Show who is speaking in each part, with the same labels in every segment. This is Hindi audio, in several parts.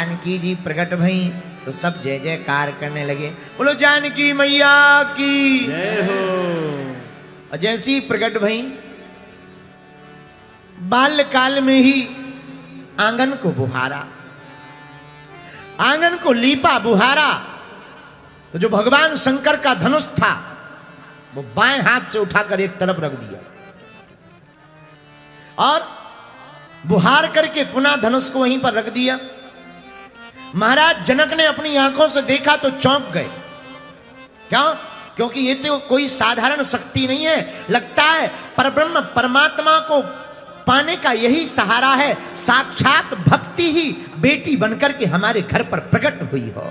Speaker 1: जानकी जी प्रकट भई तो सब जय जयकार करने लगे, बोलो जानकी मैया की
Speaker 2: जय हो।
Speaker 1: और जैसी प्रकट भई बाल्यकाल में ही आंगन को बुहारा, आंगन को लीपा बुहारा, तो जो भगवान शंकर का धनुष था वो बाएं हाथ से उठाकर एक तरफ रख दिया और बुहार करके पुनः धनुष को वहीं पर रख दिया। महाराज जनक ने अपनी आंखों से देखा तो चौंक गए। क्यों? क्योंकि ये तो कोई साधारण शक्ति नहीं है, लगता है परब्रह्म परमात्मा को पाने का यही सहारा है, साक्षात भक्ति ही बेटी बनकर के हमारे घर पर प्रकट हुई हो।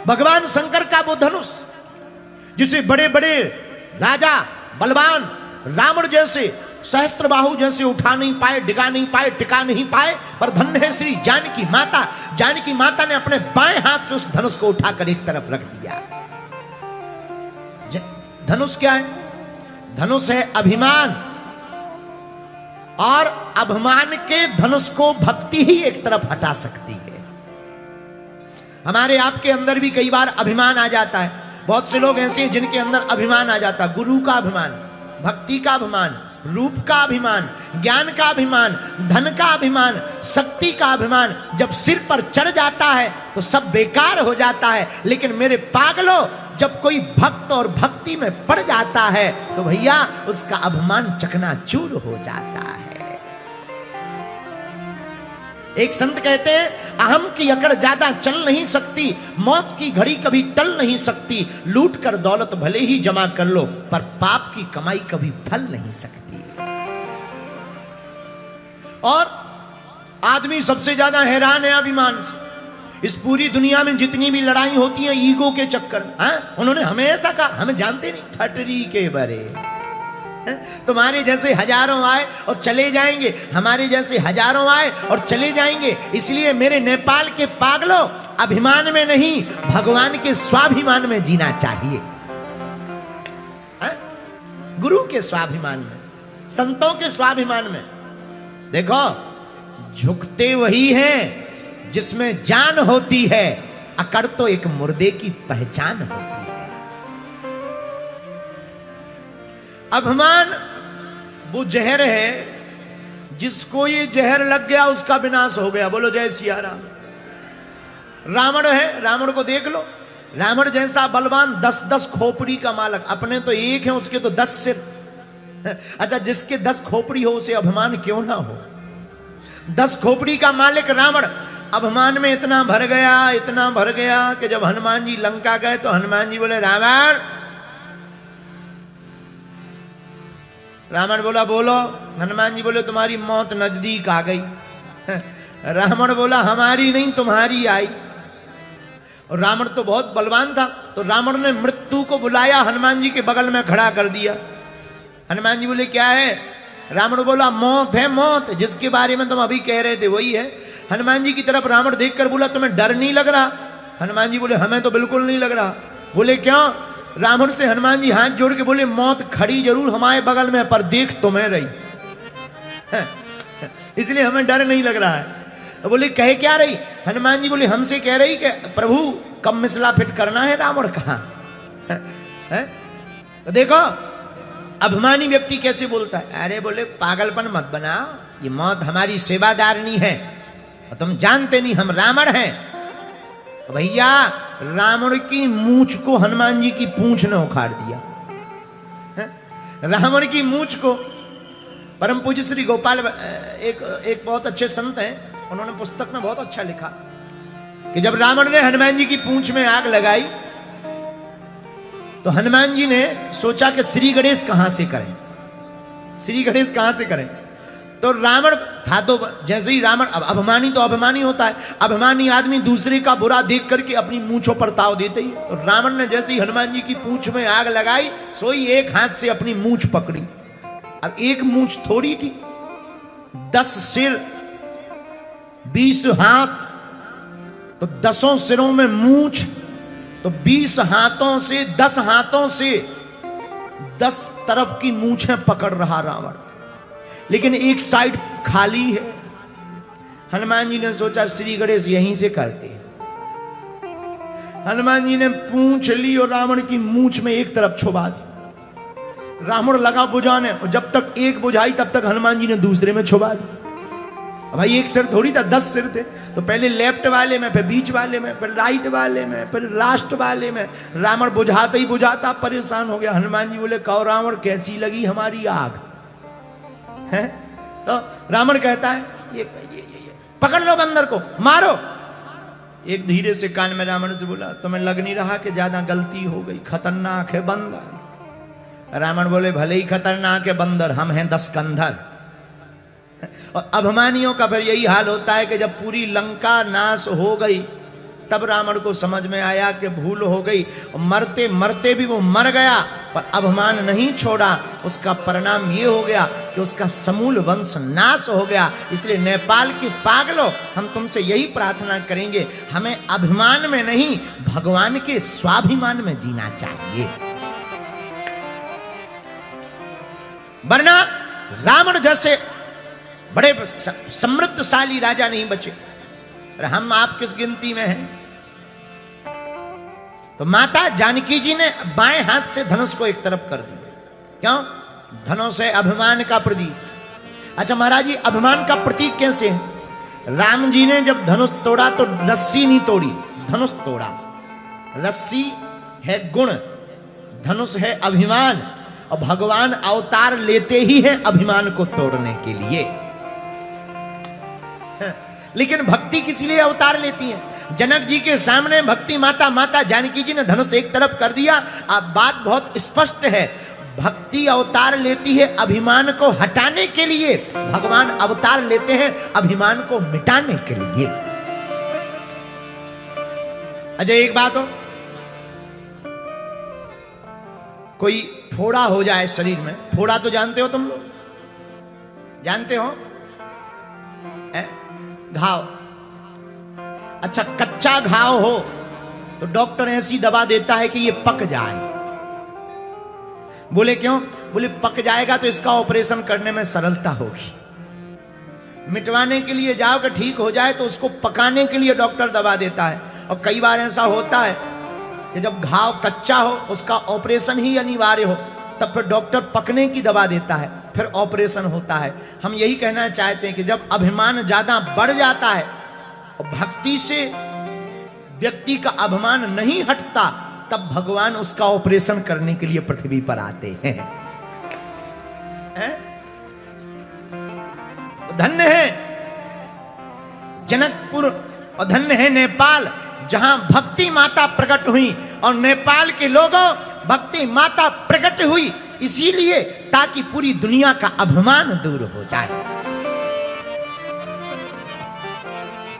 Speaker 1: भगवान शंकर का वो धनुष जिसे बड़े बड़े राजा बलवान रावण जैसे सहस्त्रबाहु जैसे उठा नहीं पाए, डिगा नहीं पाए, टिका नहीं पाए, पर धन्य है श्री जानकी माता। जानकी माता ने अपने बाएं हाथ से उस धनुष को उठाकर एक तरफ रख दिया। धनुष क्या है? धनुष है अभिमान, और अभिमान के धनुष को भक्ति ही एक तरफ हटा सकती है। हमारे आपके अंदर भी कई बार अभिमान आ जाता है। बहुत से लोग ऐसे हैं जिनके अंदर अभिमान आ जाता है, गुरु का अभिमान, भक्ति का अभिमान, रूप का अभिमान, ज्ञान का अभिमान, धन का अभिमान, शक्ति का अभिमान। जब सिर पर चढ़ जाता है तो सब बेकार हो जाता है। लेकिन मेरे पागलों, जब कोई भक्त और भक्ति में पड़ जाता है तो भैया उसका अभिमान चकनाचूर हो जाता है। एक संत कहते हैं, अहम की अकड़ ज्यादा चल नहीं सकती, मौत की घड़ी कभी टल नहीं सकती, लूट कर दौलत भले ही जमा कर लो पर पाप की कमाई कभी फल नहीं सकती। और आदमी सबसे ज्यादा हैरान है अभिमान से। इस पूरी दुनिया में जितनी भी लड़ाई होती है ईगो के चक्कर में। उन्होंने हमें ऐसा कहा, हमें जानते नहीं, ठटरी के बरे। तुम्हारे जैसे हजारों आए और चले जाएंगे, हमारे जैसे हजारों आए और चले जाएंगे। इसलिए मेरे नेपाल के पागलों, अभिमान में नहीं भगवान के स्वाभिमान में जीना चाहिए। गुरु के स्वाभिमान में, संतों के स्वाभिमान में। देखो, झुकते वही हैं जिसमें जान होती है, अकड़ तो एक मुर्दे की पहचान होती है। अभिमान वो जहर है, जिसको ये जहर लग गया उसका विनाश हो गया। बोलो जय सिया राम। रावण है, रावण को देख लो, रावण जैसा बलवान 10-10 खोपड़ी का मालक, अपने तो एक है, उसके तो 10 सिर। अच्छा, जिसके 10 खोपड़ी हो उसे अभिमान क्यों ना हो। 10 खोपड़ी का मालिक रावण अभिमान में इतना भर गया, इतना भर गया कि जब हनुमान जी लंका गए तो हनुमान जी बोले रावण। रावण बोला बोलो। हनुमान जी बोले तुम्हारी मौत नजदीक आ गई। रावण बोला हमारी नहीं तुम्हारी आई। और रावण तो बहुत बलवान था, तो रावण ने मृत्यु को बुलाया, हनुमान जी के बगल में खड़ा कर दिया। हनुमान जी बोले क्या है? रावण बोला मौत है, मौत, जिसके बारे में तुम अभी कह रहे थे वही है। हनुमान जी की तरफ रावण देखकर बोला तुम्हें डर नहीं लग रहा? हनुमान जी बोले हमें तो बिल्कुल नहीं लग रहा। बोले क्यों? रावण से हनुमान जी हाथ जोड़ के बोले मौत खड़ी जरूर हमारे बगल में, पर देख तुम्हें रही, इसलिए हमें डर नहीं लग रहा है। तो बोले कहे क्या रही? हनुमान जी बोले हमसे कह रही कि प्रभु कब मिसला फिट करना है रावण कहां है? तो देखो अभिमानी व्यक्ति कैसे बोलता है। अरे बोले पागलपन मत बनाओ, ये मौत हमारी सेवादारनी है और तुम जानते नहीं हम रावण हैं। भैया रावण की मूंछ को हनुमान जी की पूंछ ने उखाड़ दिया। रावण की मूंछ को परम पूज्य श्री गोपाल एक बहुत अच्छे संत हैं, उन्होंने पुस्तक में बहुत अच्छा लिखा कि जब रावण ने हनुमान जी की पूंछ में आग लगाई तो हनुमान जी ने सोचा कि श्री गणेश कहां से करें, श्री गणेश कहां से करें। तो रावण था, तो जैसे ही रावण, अब अभिमानी तो अभिमानी होता है, अभिमानी आदमी दूसरे का बुरा देख करके अपनी मूंछों पर ताव देते ही। तो रावण ने जैसे ही हनुमान जी की पूंछ में आग लगाई, सोई एक हाथ से अपनी मूंछ पकड़ी। अब एक मूंछ थोड़ी थी, 10 सिर 20 हाथ, तो 10 सिरों में मूंछ, तो 20 हाथों से 10 हाथों से 10 तरफ की मूंछें पकड़ रहा रावण। लेकिन एक साइड खाली है, हनुमान जी ने सोचा श्री गणेश यहीं से करते हैं। हनुमान जी ने पूंछ ली और रावण की मूंछ में एक तरफ छुपा दी। रावण लगा बुझाने, और जब तक एक बुझाई तब तक हनुमान जी ने दूसरे में छुपा दी। भाई एक सिर थोड़ी था, 10 सिर थे, तो पहले लेफ्ट वाले में, फिर बीच वाले में, फिर राइट वाले में, फिर लास्ट वाले में। रावण बुझाता ही बुझाता परेशान हो गया। हनुमान जी बोले, कहो रावण कैसी लगी हमारी आग है? तो रावण कहता है ये पकड़ लो बंदर को, मारो। एक धीरे से कान में रावण से बोला, तुम्हें लग नहीं रहा कि ज्यादा गलती हो गई, खतरनाक है बंदर। रावण बोले, भले ही खतरनाक है बंदर, हम हैं 10 कंधर। और अभिमानियों का फिर यही हाल होता है कि जब पूरी लंका नाश हो गई तब रावण को समझ में आया कि भूल हो गई, और मरते मरते भी वो मर गया पर अभिमान नहीं छोड़ा। उसका परिणाम ये हो गया कि उसका समूल वंश नाश हो गया। इसलिए नेपाल के पागलों, हम तुमसे यही प्रार्थना करेंगे, हमें अभिमान में नहीं भगवान के स्वाभिमान में जीना चाहिए। वरना रावण जैसे बड़े समृद्धशाली राजा नहीं बचे। हम आप किस गिनती में हैं? तो माता जानकी जी ने बाएं हाथ से धनुष को एक तरफ कर दिया। क्यों? धनुष है अभिमान का प्रतीक। अच्छा महाराज जी, अभिमान का प्रतीक कैसे है? राम जी ने जब धनुष तोड़ा तो रस्सी नहीं तोड़ी, धनुष तोड़ा। रस्सी है गुण, धनुष है अभिमान, और भगवान अवतार लेते ही हैं अभिमान को तोड़ने के लिए। लेकिन भक्ति किस लिए अवतार लेती है? जनक जी के सामने भक्ति माता जानकी जी ने धनुष एक तरफ कर दिया। अब बात बहुत स्पष्ट है, भक्ति अवतार लेती है अभिमान को हटाने के लिए, भगवान अवतार लेते हैं अभिमान को मिटाने के लिए। अच्छा एक बात हो, कोई फोड़ा हो जाए शरीर में, फोड़ा तो जानते हो तुम लोग, जानते हो घाव। अच्छा कच्चा घाव हो तो डॉक्टर ऐसी दवा देता है कि ये पक जाए। बोले क्यों? बोले पक जाएगा तो इसका ऑपरेशन करने में सरलता होगी। मिटवाने के लिए जाओ कि ठीक हो जाए, तो उसको पकाने के लिए डॉक्टर दवा देता है। और कई बार ऐसा होता है कि जब घाव कच्चा हो, उसका ऑपरेशन ही अनिवार्य हो, तब फिर डॉक्टर पकने की दवा देता है, फिर ऑपरेशन होता है। हम यही कहना चाहते हैं कि जब अभिमान ज्यादा बढ़ जाता है और भक्ति से व्यक्ति का अभिमान नहीं हटता, तब भगवान उसका ऑपरेशन करने के लिए पृथ्वी पर आते हैं। धन्य है जनकपुर और धन्य है नेपाल, जहां भक्ति माता प्रकट हुई। और नेपाल के लोगों, भक्ति माता प्रकट हुई इसीलिए ताकि पूरी दुनिया का अभिमान दूर हो जाए।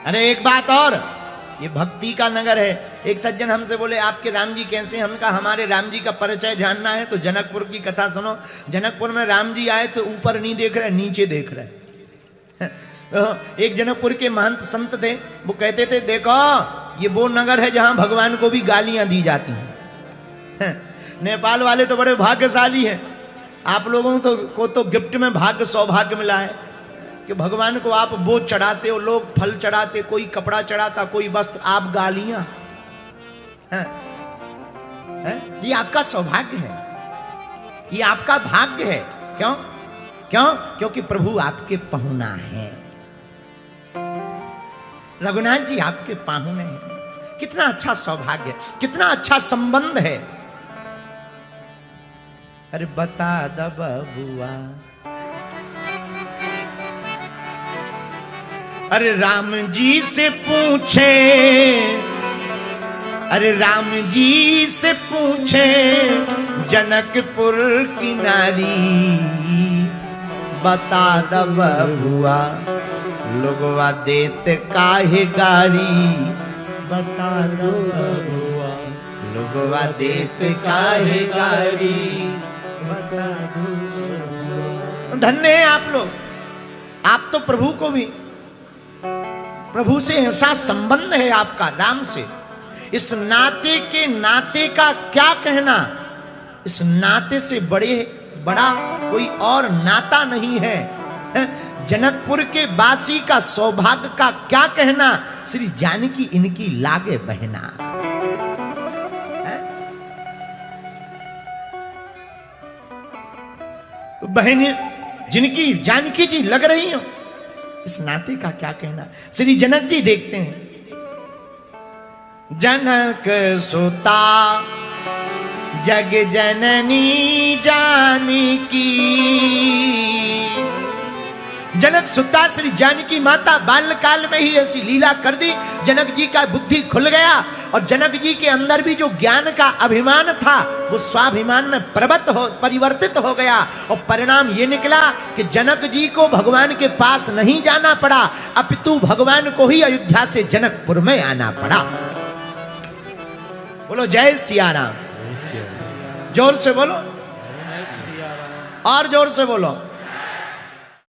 Speaker 1: अरे एक बात और, ये भक्ति का नगर है। एक सज्जन हमसे बोले, आपके राम जी कैसे? हमने कहा हमारे राम जी का परिचय जानना है तो जनकपुर की कथा सुनो। जनकपुर में राम जी आए तो ऊपर नहीं देख रहे, नीचे देख रहे। तो एक जनकपुर के महंत संत थे, वो कहते थे, देखो ये वो नगर है जहां भगवान को भी गालियां दी जाती हैं। नेपाल वाले तो बड़े भाग्यशाली हैं, आप लोगों को तो गिफ्ट में भाग्य सौभाग्य मिला है कि भगवान को आप वो चढ़ाते हो, लोग फल चढ़ाते, कोई कपड़ा चढ़ाता, कोई वस्त्र, आप गालियां। ये आपका सौभाग्य है, ये आपका भाग्य है। क्यों? क्यों? क्योंकि प्रभु आपके पहुना है, रघुनाथ जी आपके पाहुने हैं। कितना अच्छा सौभाग्य, कितना अच्छा संबंध है। अरे बता द बबुआ, अरे राम जी से पूछे, अरे राम जी से पूछे जनकपुर की नारी, बता द बबुआ लोगवा देते काहे गारी, बता दो बबुआ लोगवा देते काहे गारी, बता दो। धन्य है आप लोग, आप तो प्रभु को भी, प्रभु से ऐसा संबंध है आपका, राम से। इस नाते के नाते का क्या कहना, इस नाते से बड़ा कोई और नाता नहीं है। जनकपुर के वासी का सौभाग्य का क्या कहना, श्री जानकी इनकी लागे बहना। तो बहनें जिनकी जानकी जी लग रही हो, इस नाते का क्या कहना। श्री जनक जी देखते हैं, जनक सुता जग जननी जानकी। जनक सुता श्री जानकी माता बाल्यकाल में ही ऐसी लीला कर दी, जनक जी का बुद्धि खुल गया और जनक जी के अंदर भी जो ज्ञान का अभिमान था वो स्वाभिमान में परिवर्तित हो गया और परिणाम ये निकला कि जनक जी को भगवान के पास नहीं जाना पड़ा, अपितु भगवान को ही अयोध्या से जनकपुर में आना पड़ा। बोलो जय सिया राम। जोर से बोलो और जोर से बोलो।